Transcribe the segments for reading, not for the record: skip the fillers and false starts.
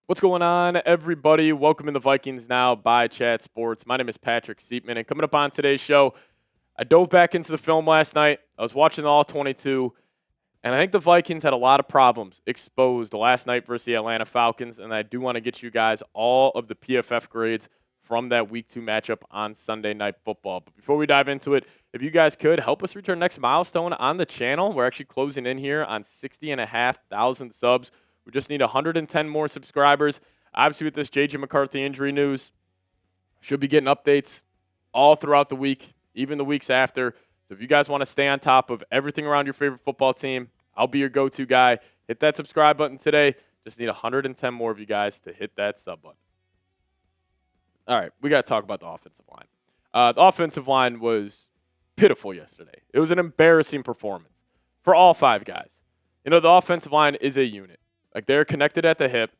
What's going on, everybody? Welcome in the Vikings Now by Chat Sports. My name is Patrick Siepman, and coming up on today's show, I dove back into the film last night. I was watching all 22, and I think the Vikings had a lot of problems exposed last night versus the Atlanta Falcons, and I do want to get you guys all of the PFF grades from that Week 2 matchup on Sunday Night Football. But before we dive into it, if you guys could help us reach our next milestone on the channel. We're actually closing in here on 60,500 subs. We just need 110 more subscribers. Obviously, with this J.J. McCarthy injury news, should be getting updates all throughout the week, even the weeks after. So if you guys want to stay on top of everything around your favorite football team, I'll be your go-to guy. Hit that subscribe button today. Just need 110 more of you guys to hit that sub button. All right, we got to talk about the offensive line. The offensive line was pitiful yesterday. It was an embarrassing performance for all five guys. You know, the offensive line is a unit. Like, they're connected at the hip.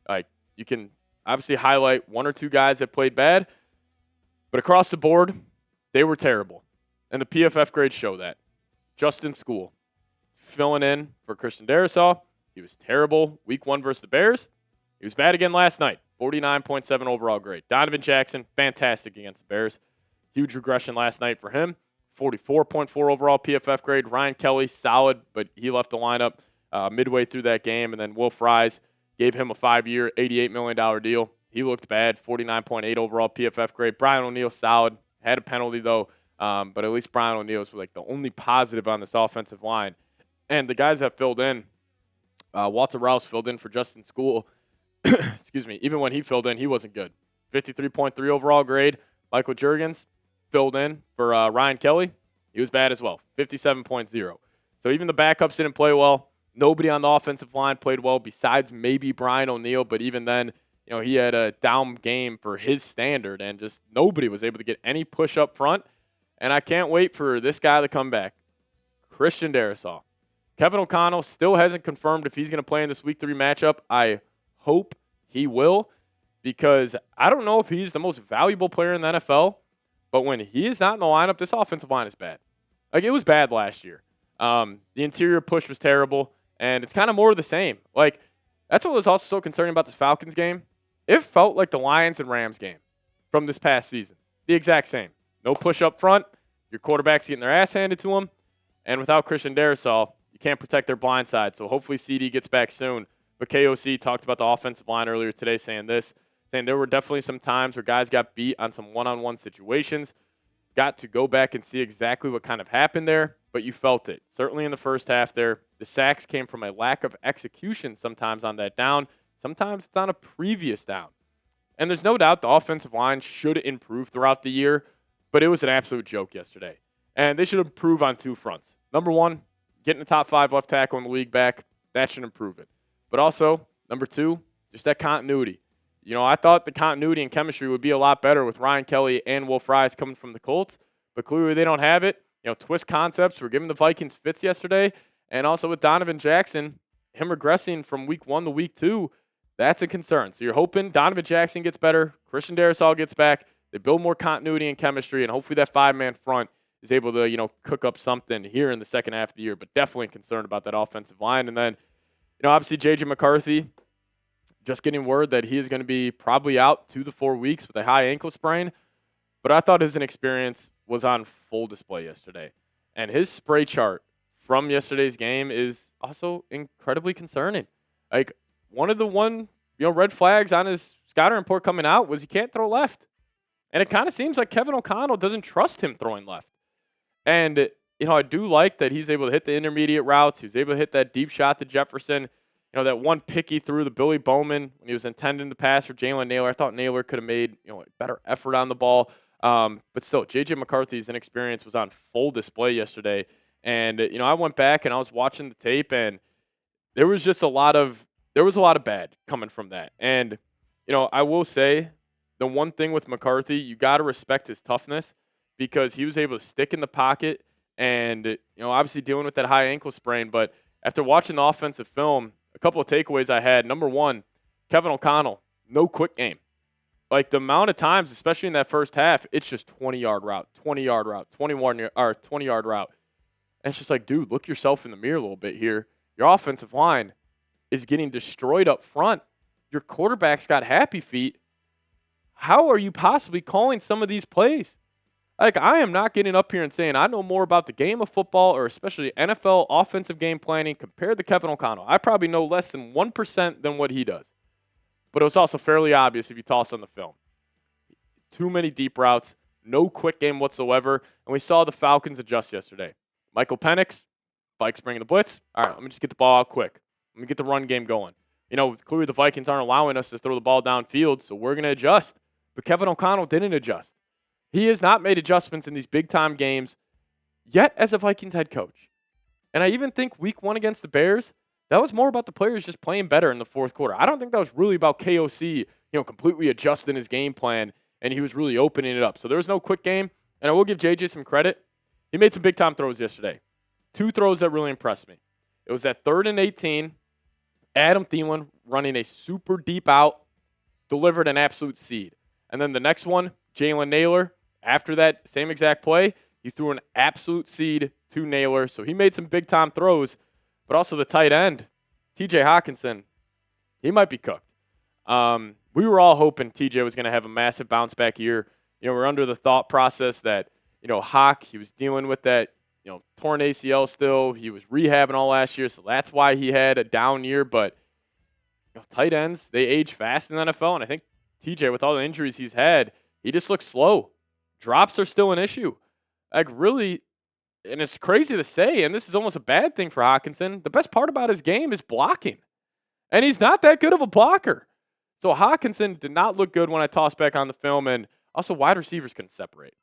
Like, you can obviously highlight one or two guys that played bad, but across the board, they were terrible. And the PFF grades show that. Justin School, filling in for Christian Darrisaw. He was terrible Week 1 versus the Bears. He was bad again last night. 49.7 overall grade. Donovan Jackson, fantastic against the Bears. Huge regression last night for him. 44.4 overall PFF grade. Ryan Kelly, solid, but he left the lineup midway through that game, and then Will Fries gave him a 5-year, $88 million deal. He looked bad, 49.8 overall PFF grade. Brian O'Neill, solid. Had a penalty, though, but at least Brian O'Neill was like the only positive on this offensive line. And the guys that filled in, Walter Rouse filled in for Justin School. Excuse me. Even when he filled in, he wasn't good. 53.3 overall grade. Michael Juergens filled in for Ryan Kelly. He was bad as well, 57.0. So even the backups didn't play well. Nobody on the offensive line played well besides maybe Brian O'Neill, but even then, you know, he had a down game for his standard, and just nobody was able to get any push up front. And I can't wait for this guy to come back, Christian Darrisaw. Kevin O'Connell still hasn't confirmed if he's going to play in this Week 3 matchup. I hope he will, because I don't know if he's the most valuable player in the NFL, but when he is not in the lineup, this offensive line is bad. Like, it was bad last year. The interior push was terrible. And it's kind of more of the same. Like, that's what was also so concerning about this Falcons game. It felt like the Lions and Rams game from this past season. The exact same. No push up front. Your quarterback's getting their ass handed to them. And without Christian Darrisaw, you can't protect their blind side. So hopefully CD gets back soon. But KOC talked about the offensive line earlier today saying there were definitely some times where guys got beat on some one-on-one situations. Got to go back and see exactly what kind of happened there, but you felt it. Certainly in the first half there, the sacks came from a lack of execution sometimes on that down. Sometimes it's on a previous down. And there's no doubt the offensive line should improve throughout the year, but it was an absolute joke yesterday. And they should improve on two fronts. Number one, getting the top 5 left tackle in the league back. That should improve it. But also, number 2, just that continuity. You know, I thought the continuity and chemistry would be a lot better with Ryan Kelly and Will Fries coming from the Colts, but clearly they don't have it. You know, twist concepts were giving the Vikings fits yesterday, and also with Donovan Jackson, him regressing from Week 1 to Week 2, that's a concern. So you're hoping Donovan Jackson gets better, Christian Darrisaw gets back, they build more continuity and chemistry, and hopefully that 5-man front is able to, you know, cook up something here in the second half of the year, but definitely concerned about that offensive line. And then, you know, obviously J.J. McCarthy, just getting word that he is going to be probably out 2 to 4 weeks with a high ankle sprain. But I thought his inexperience was on full display yesterday. And his spray chart from yesterday's game is also incredibly concerning. Like, one of the red flags on his scouting report coming out was he can't throw left. And it kind of seems like Kevin O'Connell doesn't trust him throwing left. And, you know, I do like that he's able to hit the intermediate routes. He was able to hit that deep shot to Jefferson. You know, that one pick he threw to Billy Bowman when he was intending to pass for Jalen Nailor. I thought Nailor could have made, you know, a better effort on the ball. But still, J.J. McCarthy's inexperience was on full display yesterday. And, you know, I went back and I was watching the tape, and there was just a lot of bad coming from that. And, you know, I will say the one thing with McCarthy, you got to respect his toughness, because he was able to stick in the pocket and, you know, obviously dealing with that high ankle sprain. But after watching the offensive film, a couple of takeaways I had. Number one, Kevin O'Connell, no quick game. Like, the amount of times, especially in that first half, it's just 20-yard route, 20-yard route, 20-yard route. And it's just like, dude, look yourself in the mirror a little bit here. Your offensive line is getting destroyed up front. Your quarterback's got happy feet. How are you possibly calling some of these plays? Like, I am not getting up here and saying I know more about the game of football or especially NFL offensive game planning compared to Kevin O'Connell. I probably know less than 1% than what he does. But it was also fairly obvious if you toss on the film. Too many deep routes, no quick game whatsoever, and we saw the Falcons adjust yesterday. Michael Penix, Vikes bringing the blitz. All right, let me just get the ball out quick. Let me get the run game going. Clearly the Vikings aren't allowing us to throw the ball downfield, so we're going to adjust. But Kevin O'Connell didn't adjust. He has not made adjustments in these big-time games yet as a Vikings head coach. And I even think week 1 against the Bears, that was more about the players just playing better in the fourth quarter. I don't think that was really about KOC, completely adjusting his game plan, and he was really opening it up. So there was no quick game, and I will give JJ some credit. He made some big-time throws yesterday. 2 throws that really impressed me. It was that 3rd and 18, Adam Thielen running a super deep out, delivered an absolute seed. And then the next one, Jalen Naylor, after that same exact play, he threw an absolute seed to Naylor. So he made some big-time throws, but also the tight end, TJ Hawkinson, he might be cooked. We were all hoping TJ was going to have a massive bounce-back year. We're under the thought process that, Hawk, he was dealing with that, torn ACL still. He was rehabbing all last year, so that's why he had a down year. But tight ends, they age fast in the NFL, and I think TJ, with all the injuries he's had, he just looks slow. Drops are still an issue. Like, really, and it's crazy to say, and this is almost a bad thing for Hawkinson, the best part about his game is blocking. And he's not that good of a blocker. So Hawkinson did not look good when I tossed back on the film, and also wide receivers couldn't separate.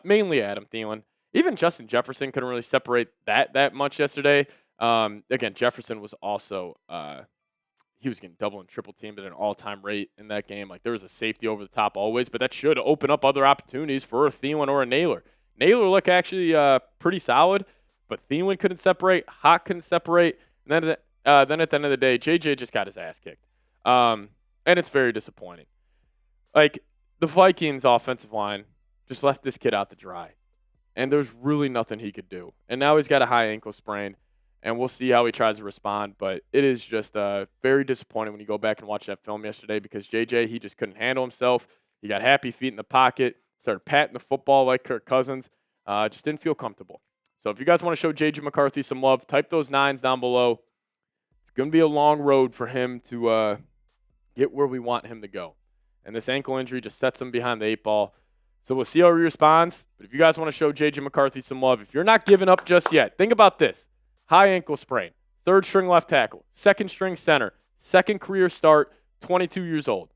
Mainly Adam Thielen. Even Justin Jefferson couldn't really separate that much yesterday. Again, Jefferson was also he was getting double and triple teamed at an all-time rate in that game. Like, there was a safety over the top always, but that should open up other opportunities for a Thielen or a Naylor. Naylor looked actually pretty solid, but Thielen couldn't separate. Hawk couldn't separate. And then at the end of the day, JJ just got his ass kicked. And it's very disappointing. Like, the Vikings offensive line just left this kid out to dry. And there's really nothing he could do. And now he's got a high ankle sprain. And we'll see how he tries to respond. But it is just very disappointing when you go back and watch that film yesterday because JJ, he just couldn't handle himself. He got happy feet in the pocket, started patting the football like Kirk Cousins. Just didn't feel comfortable. So if you guys want to show JJ McCarthy some love, type those 9s down below. It's going to be a long road for him to get where we want him to go. And this ankle injury just sets him behind the 8 ball. So we'll see how he responds. But if you guys want to show JJ McCarthy some love, if you're not giving up just yet, think about this. High ankle sprain, 3rd string left tackle, 2nd string center, 2nd career start, 22 years old.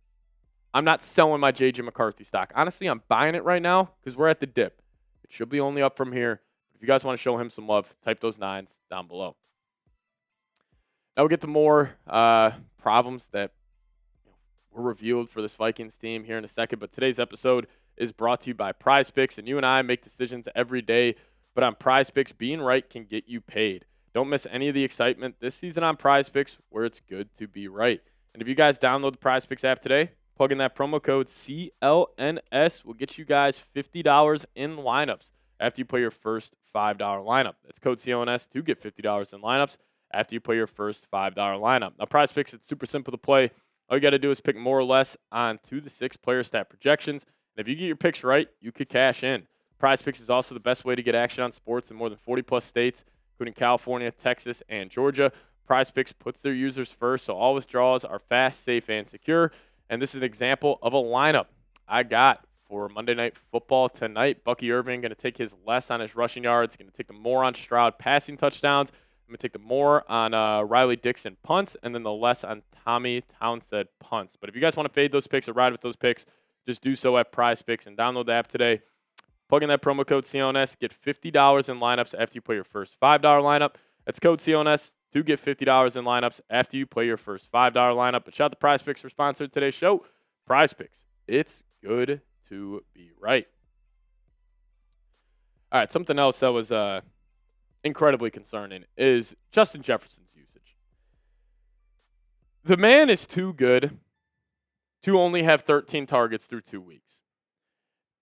I'm not selling my JJ McCarthy stock. Honestly, I'm buying it right now because we're at the dip. It should be only up from here. If you guys want to show him some love, type those 9s down below. Now we'll get to more problems that were revealed for this Vikings team here in a second. But today's episode is brought to you by PrizePicks. And you and I make decisions every day. But on PrizePicks, being right can get you paid. Don't miss any of the excitement this season on PrizePicks, where it's good to be right. And if you guys download the PrizePicks app today, plug in that promo code CLNS, will get you guys $50 in lineups after you play your first $5 lineup. That's code CLNS to get $50 in lineups after you play your first $5 lineup. Now, PrizePicks, it's super simple to play. All you got to do is pick more or less on 2 to 6 player stat projections. And if you get your picks right, you could cash in. PrizePicks is also the best way to get action on sports in more than 40-plus states, including California, Texas, and Georgia. PrizePicks puts their users first, so all withdrawals are fast, safe, and secure. And this is an example of a lineup I got for Monday Night Football tonight. Bucky Irving going to take his less on his rushing yards, going to take the more on Stroud passing touchdowns. I'm going to take the more on Riley Dixon punts, and then the less on Tommy Townsend punts. But if you guys want to fade those picks or ride with those picks, just do so at PrizePicks and download the app today. Plug in that promo code CLNS, get $50 in lineups after you play your first $5 lineup. That's code CLNS to get $50 in lineups after you play your first $5 lineup. But shout out to PrizePicks for sponsoring today's show. PrizePicks, it's good to be right. All right, something else that was incredibly concerning is Justin Jefferson's usage. The man is too good to only have 13 targets through 2 weeks.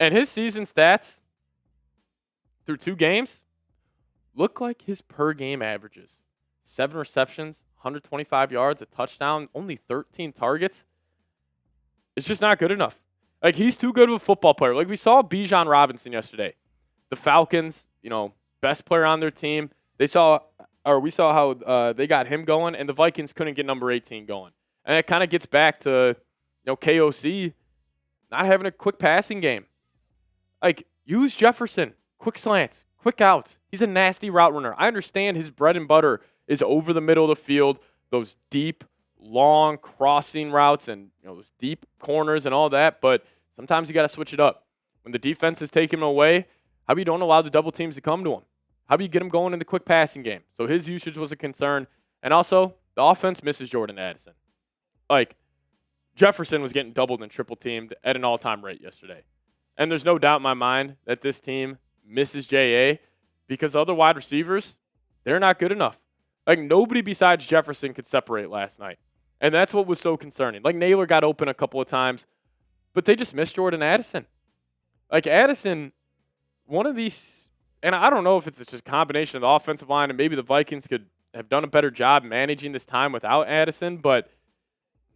And his season stats through 2 games, look like his per game averages. 7 receptions, 125 yards, a touchdown, only 13 targets. It's just not good enough. Like, he's too good of a football player. Like, we saw Bijan Robinson yesterday. The Falcons, best player on their team. We saw how they got him going, and the Vikings couldn't get number 18 going. And it kind of gets back to, KOC not having a quick passing game. Like, use Jefferson, quick slants, quick outs. He's a nasty route runner. I understand his bread and butter is over the middle of the field, those deep, long crossing routes and those deep corners and all that, but sometimes you got to switch it up. When the defense is taking him away, how about you don't allow the double teams to come to him? How about you get him going in the quick passing game? So his usage was a concern. And also, the offense misses Jordan Addison. Like, Jefferson was getting doubled and triple teamed at an all-time rate yesterday. And there's no doubt in my mind that this team misses J.A. because other wide receivers, they're not good enough. Like, nobody besides Jefferson could separate last night. And that's what was so concerning. Like, Naylor got open a couple of times, but they just missed Jordan Addison. Like, Addison, one of these, and I don't know if it's just a combination of the offensive line and maybe the Vikings could have done a better job managing this time without Addison, but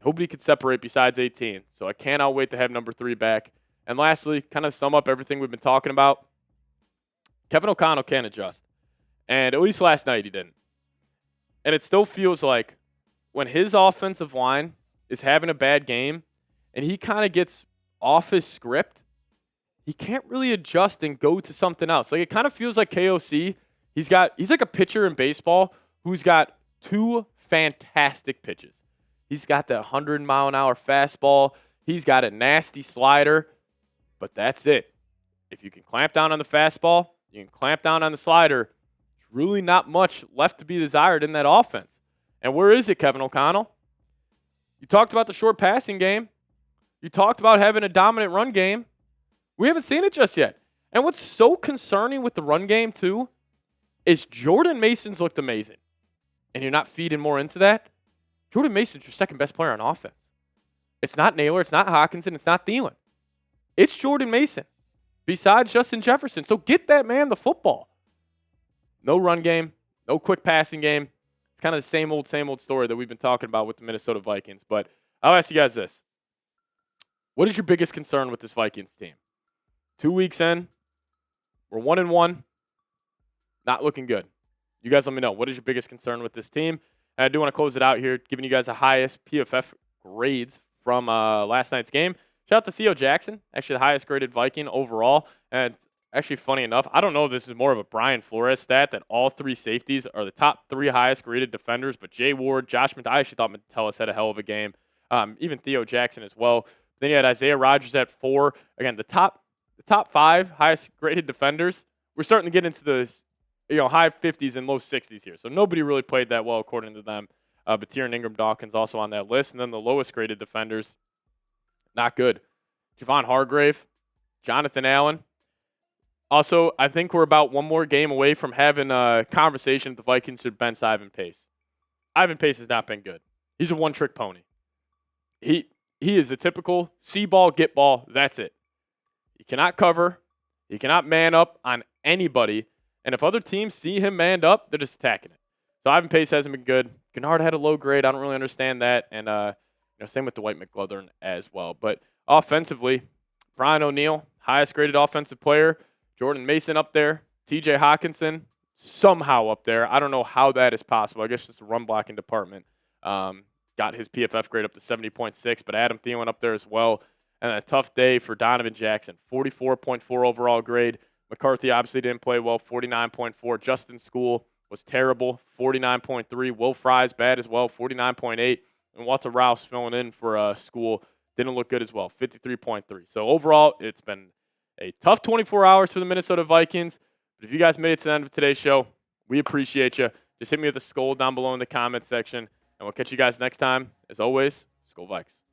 nobody could separate besides 18. So I cannot wait to have number 3 back. And lastly, kind of sum up everything we've been talking about, Kevin O'Connell can't adjust. And at least last night he didn't. And it still feels like when his offensive line is having a bad game and he kind of gets off his script, he can't really adjust and go to something else. Like, it kind of feels like KOC, he's like a pitcher in baseball who's got 2 fantastic pitches. He's got that 100-mile-an-hour fastball. He's got a nasty slider, but that's it. If you can clamp down on the fastball, you can clamp down on the slider. There's really not much left to be desired in that offense. And where is it, Kevin O'Connell? You talked about the short passing game. You talked about having a dominant run game. We haven't seen it just yet. And what's so concerning with the run game, too, is Jordan Mason's looked amazing. And you're not feeding more into that? Jordan Mason's your second best player on offense. It's not Naylor. It's not Hockenson. It's not Thielen. It's Jordan Mason, besides Justin Jefferson. So get that man the football. No run game. No quick passing game. It's kind of the same old story that we've been talking about with the Minnesota Vikings. But I'll ask you guys this. What is your biggest concern with this Vikings team? 2 weeks in, we're 1-1, not looking good. You guys let me know. What is your biggest concern with this team? And I do want to close it out here, giving you guys the highest PFF grades from last night's game. Shout out to Theo Jackson, actually the highest graded Viking overall. And actually, funny enough, I don't know if this is more of a Brian Flores stat that all 3 safeties are the top 3 highest graded defenders, but Jay Ward, Josh I actually thought Metellus had a hell of a game. Even Theo Jackson as well. Then you had Isaiah Rodgers at 4. Again, the top 5 highest graded defenders. We're starting to get into the high 50s and low 60s here. So nobody really played that well according to them. But Tiernan Ingram Dawkins also on that list. And then the lowest graded defenders, not good. Javon Hargrave, Jonathan Allen. Also, I think we're about one more game away from having a conversation if the Vikings should bench Ivan Pace. Ivan Pace has not been good. He's a one-trick pony. He is the typical see ball, get ball, that's it. He cannot cover. He cannot man up on anybody. And if other teams see him manned up, they're just attacking it. So Ivan Pace hasn't been good. Gennard had a low grade. I don't really understand that. And same with Dwight McGlothern as well. But offensively, Brian O'Neill, highest graded offensive player. Jordan Mason up there. TJ Hockenson, somehow up there. I don't know how that is possible. I guess just the run blocking department got his PFF grade up to 70.6. But Adam Thielen up there as well. And a tough day for Donovan Jackson, 44.4 overall grade. McCarthy obviously didn't play well, 49.4. Justin School was terrible, 49.3. Will Fry's bad as well, 49.8. And Walter Rouse filling in for School didn't look good as well, 53.3. So overall, it's been a tough 24 hours for the Minnesota Vikings. But if you guys made it to the end of today's show, we appreciate you. Just hit me with a skull down below in the comment section. And we'll catch you guys next time. As always, Skol Vikes.